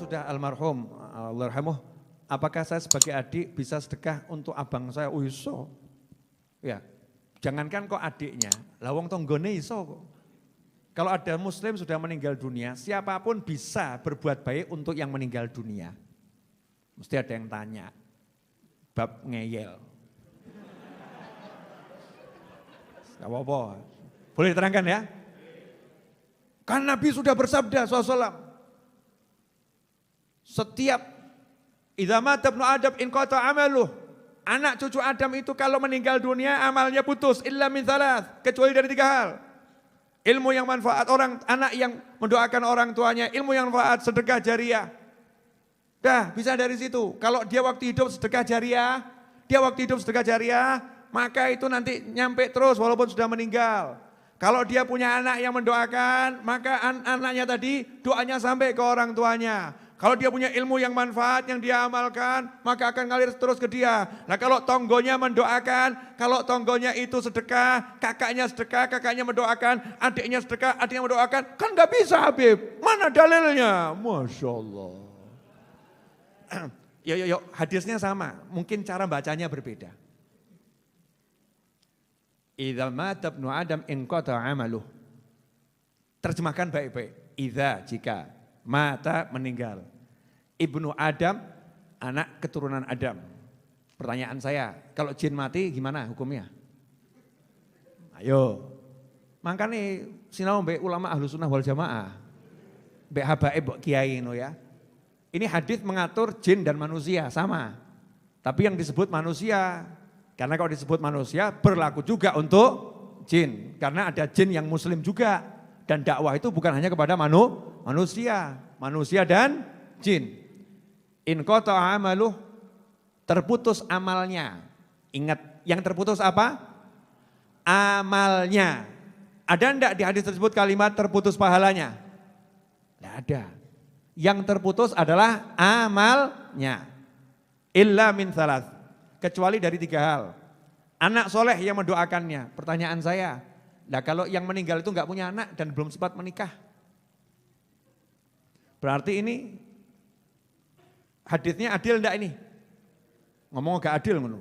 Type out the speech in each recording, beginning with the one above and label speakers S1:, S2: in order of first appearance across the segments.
S1: sudah almarhum, Allahyarhamuh, apakah saya sebagai adik bisa sedekah untuk abang saya? Oh iso. Ya, jangankan kok adiknya, lawang tonggone iso kok. Kalau ada muslim sudah meninggal dunia, siapapun bisa berbuat baik untuk yang meninggal dunia. Mesti ada yang tanya, bab ngeyel. Gak apa-apa, boleh diterangkan ya? Kan Nabi sudah bersabda SAW, setiap idza mata ibnu Adam inqata amaluh, anak cucu Adam itu kalau meninggal dunia amalnya putus illa min thalath, kecuali dari 3 hal. Ilmu yang manfaat, anak yang mendoakan orang tuanya, ilmu yang manfaat, sedekah jariah. Dah bisa dari situ. Kalau dia waktu hidup sedekah jariah, maka itu nanti nyampe terus walaupun sudah meninggal. Kalau dia punya anak yang mendoakan, maka anaknya tadi doanya sampai ke orang tuanya. Kalau dia punya ilmu yang manfaat yang dia amalkan, maka akan ngalir terus ke dia. Nah kalau tonggonya mendoakan, kalau tonggonya itu sedekah, kakaknya mendoakan, adiknya sedekah, adiknya mendoakan, kan gak bisa Habib. Mana dalilnya? Masya Allah. Yuk, hadisnya sama, mungkin cara bacanya berbeda. Idza mata ibnu Adam inqata amaluh. Terjemahkan baik-baik. Idza jika mata meninggal. Ibnu Adam anak keturunan Adam. Pertanyaan saya, kalau jin mati gimana hukumnya? Ayo. Makanya sinau mbek ulama Ahlus Sunnah wal Jamaah. Mbek habaib mbok kiai no ya. Ini hadis mengatur jin dan manusia sama. Tapi yang disebut manusia, karena kalau disebut manusia berlaku juga untuk jin. Karena ada jin yang muslim juga. Dan dakwah itu bukan hanya kepada manusia dan jin. In qata amaluh, terputus amalnya. Ingat, yang terputus apa? Amalnya. Ada enggak di hadis tersebut kalimat terputus pahalanya? Tidak ada. Yang terputus adalah amalnya. Illa min thalath. Kecuali dari 3 hal. Anak soleh yang mendoakannya. Pertanyaan saya, nah kalau yang meninggal itu enggak punya anak dan belum sempat menikah. Berarti ini hadisnya adil enggak ini? Ngomong enggak adil ngono.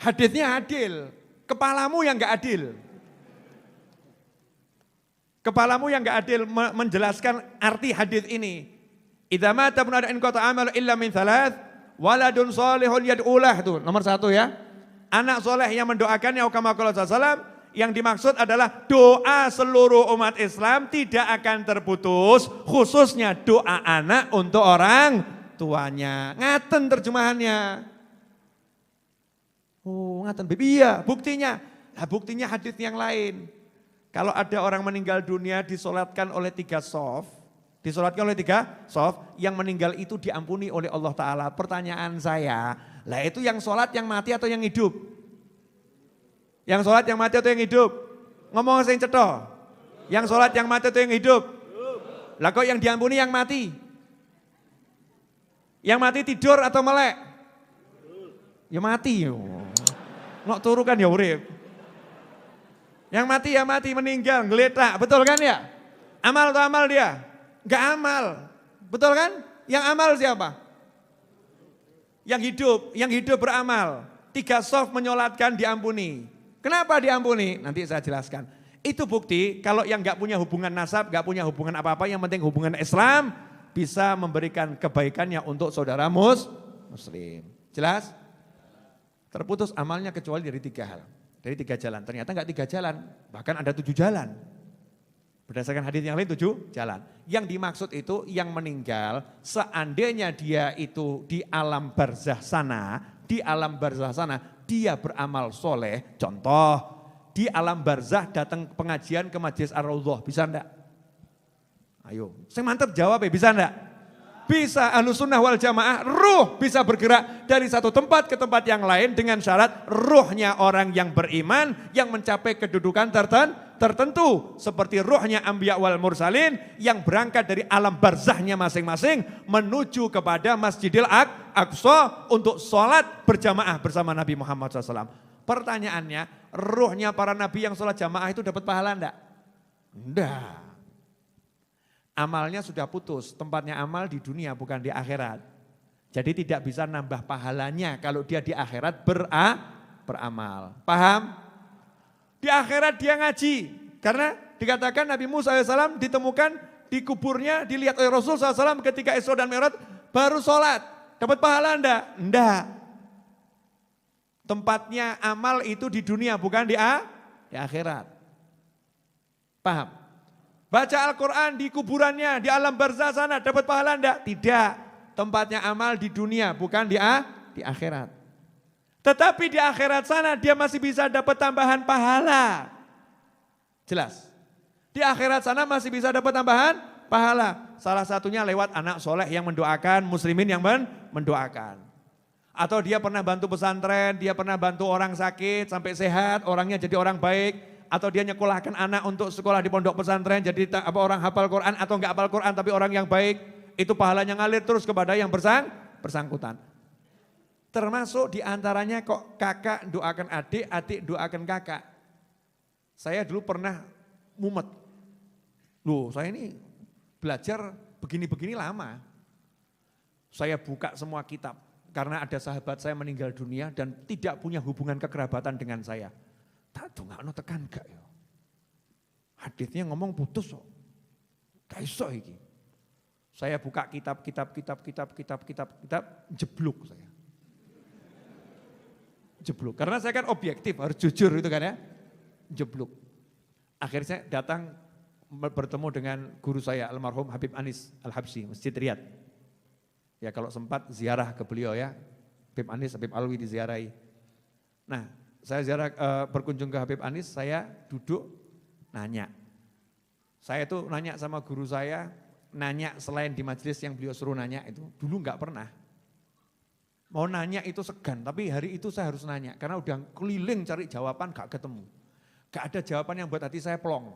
S1: Hadisnya adil, kepalamu yang enggak adil. Kepalamu yang enggak adil menjelaskan arti hadis ini. Idza mata ibnu Adam inqata amalu illa min thalath, waladun shalihun yad'ulah, itu nomor 1 ya. Anak soleh yang mendoakannya, kama qala sallallahu, yang dimaksud adalah doa seluruh umat Islam tidak akan terputus, khususnya doa anak untuk orang tuanya. Ngaten terjemahannya. Oh ngaten, iya buktinya. Nah, buktinya hadis yang lain. Kalau ada orang meninggal dunia disolatkan oleh 3 shaf, yang meninggal itu diampuni oleh Allah Ta'ala. Pertanyaan saya, lah itu yang sholat yang mati atau yang hidup? Yang sholat yang mati atau yang hidup? Ngomong sing cetha. Yang sholat yang mati atau yang hidup? Lah kok yang diampuni yang mati? Yang mati tidur atau melek? Ya mati. Nok turu kan ya urip. Yang mati ya mati, meninggal, ngeletak, betul kan ya? Amal atau amal dia? Enggak amal, betul kan? Yang amal siapa? Yang hidup beramal. 3 shaf menyolatkan diampuni. Kenapa diampuni? Nanti saya jelaskan. Itu bukti kalau yang enggak punya hubungan nasab, enggak punya hubungan apa-apa, yang penting hubungan Islam, bisa memberikan kebaikannya untuk saudara muslim. Jelas? Terputus amalnya kecuali dari 3 hal. Dari 3 jalan, ternyata enggak 3 jalan, bahkan ada 7 jalan. Berdasarkan hadis yang lain 7 jalan. Yang dimaksud itu yang meninggal, seandainya dia itu di alam barzah sana, dia beramal soleh. Contoh, di alam barzah datang pengajian ke Majelis Ar-Raudhah, bisa enggak? Ayo, saya mantap jawab ya, bisa enggak? Bisa. Ahlus Sunnah wal Jamaah, ruh bisa bergerak dari satu tempat ke tempat yang lain dengan syarat ruhnya orang yang beriman yang mencapai kedudukan tertentu. Seperti ruhnya Anbiya wal Mursalin yang berangkat dari alam barzahnya masing-masing menuju kepada Masjidil Aqsa untuk sholat berjamaah bersama Nabi Muhammad SAW. Pertanyaannya, ruhnya para nabi yang sholat jamaah itu dapat pahala enggak? Enggak. Amalnya sudah putus, tempatnya amal di dunia bukan di akhirat. Jadi tidak bisa nambah pahalanya kalau dia di akhirat beramal. Paham? Di akhirat dia ngaji. Karena dikatakan Nabi Musa AS ditemukan di kuburnya, dilihat oleh Rasul SAW ketika Isra dan Mi'raj, baru sholat. Dapat pahala enggak? Enggak. Tempatnya amal itu di dunia bukan di akhirat. Paham? Baca Al-Quran di kuburannya, di alam barzah sana, dapat pahala enggak? Tidak. Tempatnya amal di dunia, bukan di akhirat. Tetapi di akhirat sana dia masih bisa dapat tambahan pahala. Jelas? Di akhirat sana masih bisa dapat tambahan pahala. Salah satunya lewat anak soleh yang mendoakan, muslimin yang mendoakan. Atau dia pernah bantu pesantren, dia pernah bantu orang sakit sampai sehat, orangnya jadi orang baik. Atau dia nyekolahkan anak untuk sekolah di pondok pesantren, jadi orang hafal Quran atau enggak hafal Quran tapi orang yang baik, itu pahalanya ngalir terus kepada yang bersangkutan. Termasuk diantaranya kok kakak doakan adik, adik doakan kakak. Saya dulu pernah mumet. Loh, saya ini belajar begini-begini lama. Saya buka semua kitab karena ada sahabat saya meninggal dunia dan tidak punya hubungan kekerabatan dengan saya. Tak dongakno tekan gak ya. Hadisnya ngomong putus kok. Gak iso iki. Saya buka kitab, jeblok saya. Jeblok. Karena saya kan objektif, harus jujur itu kan ya. Jeblok. Akhirnya saya datang bertemu dengan guru saya almarhum Habib Anis Al-Habsyi, Masjid Riyadh. Ya kalau sempat ziarah ke beliau ya. Habib Anis, Habib Alwi diziarahi. Nah, saya ziarah berkunjung ke Habib Anis, saya duduk nanya. Saya itu nanya sama guru saya, nanya selain di majelis yang beliau suruh nanya itu, dulu enggak pernah. Mau nanya itu segan, tapi hari itu saya harus nanya. Karena udah keliling cari jawaban gak ketemu. Gak ada jawaban yang buat hati saya plong.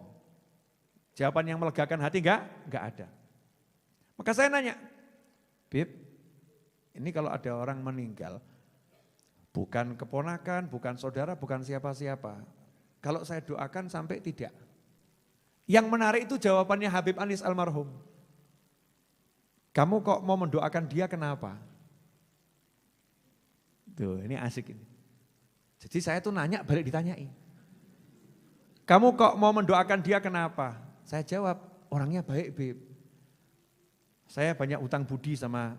S1: Jawaban yang melegakan hati gak ada. Maka saya nanya, Bib, ini kalau ada orang meninggal, bukan keponakan, bukan saudara, bukan siapa-siapa. Kalau saya doakan sampai tidak. Yang menarik itu jawabannya Habib Anis almarhum. Kamu kok mau mendoakan dia kenapa? Tuh ini asik ini. Jadi saya tuh nanya balik ditanyai. Kamu kok mau mendoakan dia kenapa? Saya jawab orangnya baik Bib. Saya banyak utang budi sama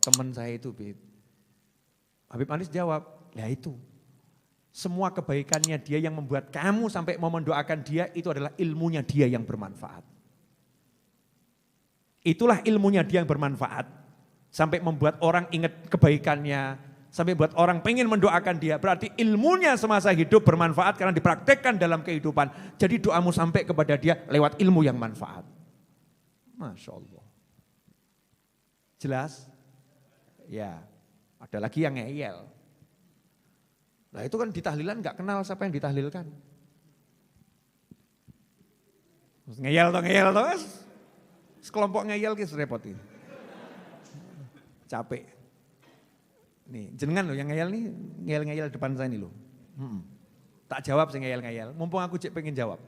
S1: teman saya itu Bib. Habib Anis jawab, ya itu. Semua kebaikannya dia yang membuat kamu sampai mau mendoakan dia itu adalah ilmunya dia yang bermanfaat. Itulah ilmunya dia yang bermanfaat. Sampai membuat orang ingat kebaikannya, sampai buat orang pengen mendoakan dia. Berarti ilmunya semasa hidup bermanfaat karena dipraktekkan dalam kehidupan. Jadi doamu sampai kepada dia lewat ilmu yang manfaat. Masya Allah. Jelas? Ya. Ada lagi yang ngeyel. Nah itu kan di tahlilan gak kenal siapa yang ditahlilkan. Ngeyel toh. Sekelompok ngeyel ki repot ini. Capek. Nih jenengan loh yang ngeyel nih, ngeyel depan saya nih loh. Tak jawab sih ngeyel. Mumpung aku pengen jawab.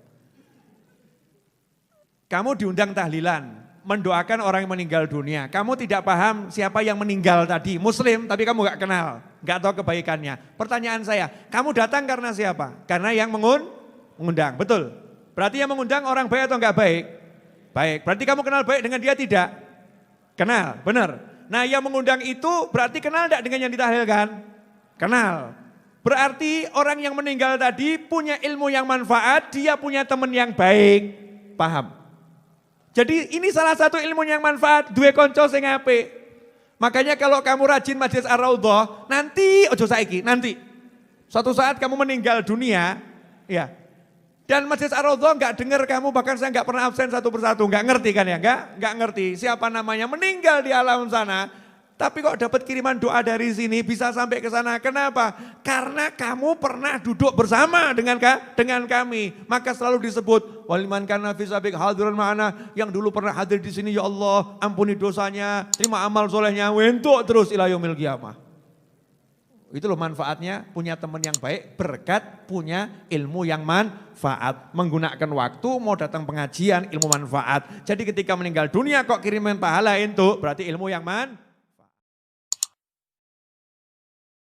S1: Kamu diundang tahlilan. Mendoakan orang yang meninggal dunia. Kamu tidak paham siapa yang meninggal tadi. Muslim tapi kamu gak kenal. Gak tahu kebaikannya. Pertanyaan saya, kamu datang karena siapa? Karena yang mengundang. Betul. Berarti yang mengundang orang baik atau enggak baik? Baik. Berarti kamu kenal baik dengan dia tidak? Kenal, benar. Nah yang mengundang itu berarti kenal enggak dengan yang ditahlilkan? Kenal. Berarti orang yang meninggal tadi punya ilmu yang manfaat, dia punya teman yang baik. Paham? Jadi ini salah satu ilmu yang manfaat, duwe konco sing apik. Makanya kalau kamu rajin majelis Ar-Raudhah, nanti ojo saiki, nanti. Suatu saat kamu meninggal dunia, ya. Dan majelis Ar-Raudhah enggak dengar kamu, bahkan saya enggak pernah absen satu persatu, enggak ngerti kan ya, enggak ngerti siapa namanya meninggal di alam sana. Tapi kok dapat kiriman doa dari sini bisa sampai ke sana. Kenapa? Karena kamu pernah duduk bersama dengan kami. Maka selalu disebut waliman kana fi sabik hadiran ma'ana, yang dulu pernah hadir di sini, ya Allah, ampuni dosanya, terima amal solehnya, wentuk terus ila yaumil qiyamah. Itu loh manfaatnya punya teman yang baik, berkat punya ilmu yang manfaat. Menggunakan waktu, mau datang pengajian, ilmu manfaat. Jadi ketika meninggal dunia kok kirimin pahala itu, berarti ilmu yang manfaat.